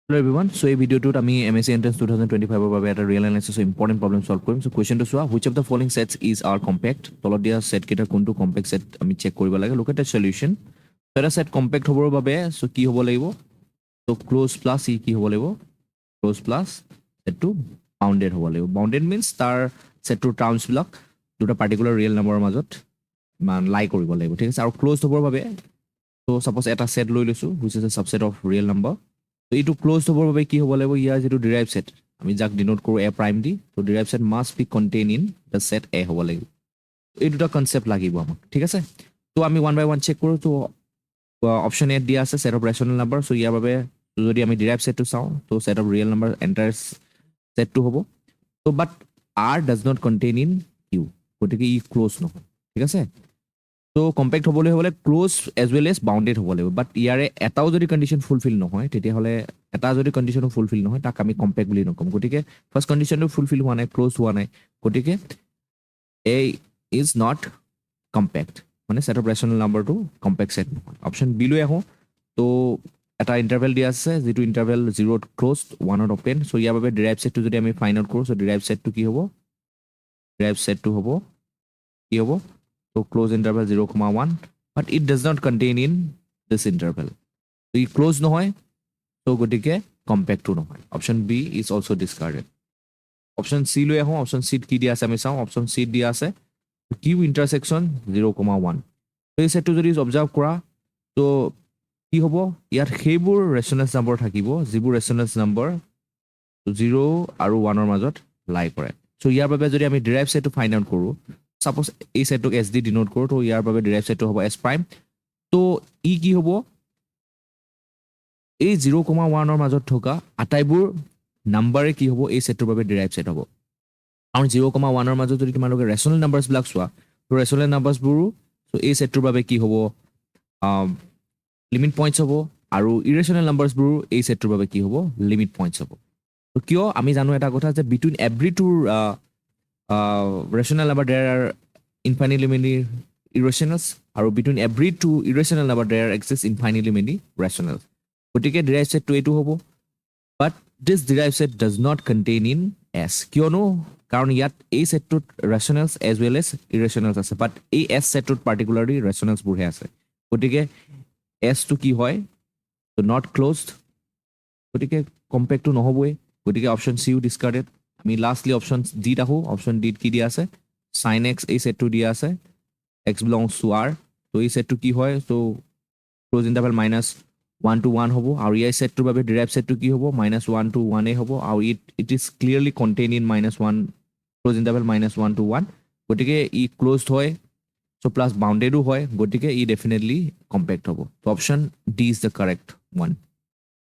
Hello everyone. So এই ভিডিওটোত আমি MSc Entrance 2025 বাবে এটা real analysis important problem solve কৰিম। সো কোৱেশ্চনটো চোৱা, which of the following sets is our compact? তলত দিয়া সেট কেইটা কোনটো কম্পেক্ট সেট আমি চেক কৰিব লাগে। Look at the solution. So এটা সেট কম্পেক্ট হ'বৰ বাবে সো কি হ'ব লাগিব? So ক্লোজ প্লাস ই কি হ'ব লাগিব? ক্লোজ প্লাস সেটটো বাউন্ডেড হ'ব লাগিব। বাউন্ডেড মিন্স তাৰ সেটটোৰ টাৰ্মছ বিলাক দুটা পাৰ্টিকুলাৰ ৰিয়েল নাম্বাৰৰ মাজত মান লাই কৰিব লাগিব, ঠিক আছে। আৰু ক্লোজ হ'বৰ বাবে সো সাপোজ এটা সেট লৈ লৈছো which is a subset of real number. তো এইটো ক্লোজ হ'বৰ বাবে কি হ'ব লাগিব? ইয়াৰ যেটো ডিৰাইভ সেট আমি যাক ডিনোট কৰো a প্ৰাইম দি, তো derive set must B contain in the set a হ'ব লাগিব। এই দুটা কনসেপ্ট লাগিব আমাক, ঠিক আছে। তো আমি ওয়ান বাই ওয়ান চেক কৰো। তো অপশন এ দিয়া আছে set of rational number. So ইয়াৰ বাবে যদি আমি ডিৰাইভ সেটটো চাওঁ, তো set of real number entire সেটটো হ'ব। তো বাট r does not contain in q, গতিকে ই ক্লোজ নহয়, ঠিক আছে। তো কম্পেক্ট হ'বলৈ হ'লে close as well as bounded হ'ব লাগিব। বাট ইয়াৰে এটাও যদি কণ্ডিশ্যন ফুলফিল নহয়, তেতিয়াহ'লে এটা যদি কণ্ডিশ্যনো ফুলফিল নহয় তাক আমি কম্পেক্ট বুলি নকম। গতিকে ফাৰ্ষ্ট কণ্ডিশ্যনটো ফুলফিল হোৱা নাই, ক্লোজ হোৱা নাই, গতিকে এ ইজ নট কম্পেক্ট, মানে সেট অফ ৰেশনাল নাম্বাৰটো কম্পেক্ট সেট নহয়। অপশ্যন বি লৈ আহোঁ। তো এটা ইণ্টাৰভেল দিয়া আছে, যিটো ইণ্টাৰভেল 0ত ক্লোজ 1ত অপেন। চ' ইয়াৰ বাবে ডিৰাইভ সেটটো যদি আমি ফাইণ্ড আউট কৰোঁ, চ' ডিৰাইভ সেটটো কি হ'ব? ডিৰাইভ সেটটো হ'ব কি হ'ব? So close interval 0,1, but it does not contain in this interval. So it close নহয়, so গতিকে compact to নহয়। Option B is also discarded. Option C লৈ আহোঁ। Option C কি দিয়া আছে আমি চাওঁ। Option C দিয়া আছে Q intersection 0,1। তো এই সেটটো যদি অবজাৰ্ভ কৰা, তো কি হ'ব? ইয়াত সেইবোৰ ৰেশনেল নাম্বাৰ থাকিব যিবোৰ ৰেশনেল নাম্বাৰ 0 আৰু 1ৰ মাজত লাই কৰে। চ' ইয়াৰ বাবে যদি আমি ডিৰাইভ সেটটো ফাইণ্ড আউট কৰোঁ, সাপোজ এই সেটটোক এছ দি ডিনোট কৰোঁ, তো ইয়াৰ বাবে ডিৰাইভ সেটটো হ'ব এছ প্ৰাইম। তো ই কি হ'ব? এই 0,1ৰ মাজত থকা আটাইবোৰ নাম্বাৰে কি হ'ব? এই সেটটোৰ বাবে ডিৰাইভ সেট হ'ব। কাৰণ 0,1ৰ মাজত যদি তোমালোকে ৰেশনেল নাম্বাৰছবিলাক চোৱা, তো ৰেশনেল নাম্বাৰছবোৰো তো এই সেটটোৰ বাবে কি হ'ব? লিমিট পইণ্টছ হ'ব। আৰু ইৰেশনেল নাম্বাৰছবোৰো এই সেটটোৰ বাবে কি হ'ব? লিমিট পইণ্টছ হ'ব। তো কিয়? আমি জানো এটা কথা যে between every two rational number there are infinitely many irrationals, আৰু between every two irrational number there exists infinitely many rationals. গতিকে derived set টো এইটো হ'ব। But this derived set does not contain in S. কিয়নো? কাৰণ ইয়াত এই সেটটোত rationals as well as irrationals আছে, but এই S সেটটোত particularly rationals বোৰহে আছে। গতিকে S টো কি হয়? So not closed, গতিকে কম্পেক্টটো নহ'বই। গতিকে অপশ্যন চিও ডিছকাৰ্ডেড। আমি লাষ্টলি অপশ্যন ডিত আহোঁ। অপশ্যন ডিত কি দিয়া আছে? সাইন এক্স এই সেটটো দিয়া আছে, এক্স বিলংছ টু আৰ। তো এই সেটটো কি হয়? তো ক্লোজ ইণ্টাৰভেল -1 to 1 হ'ব। আৰু ইয়াৰ সেটটোৰ বাবে ডিৰাইভ সেটটো কি হ'ব? -1 to 1 হ'ব। আৰু it is clearly contain in -1, close interval -1 to 1। গতিকে ই ক্লোজড হয়, চ' প্লাছ বাউণ্ডেডো হয়, গতিকে ই ডেফিনেটলি কম্পেক্ট হ'ব। তো option D is the correct one.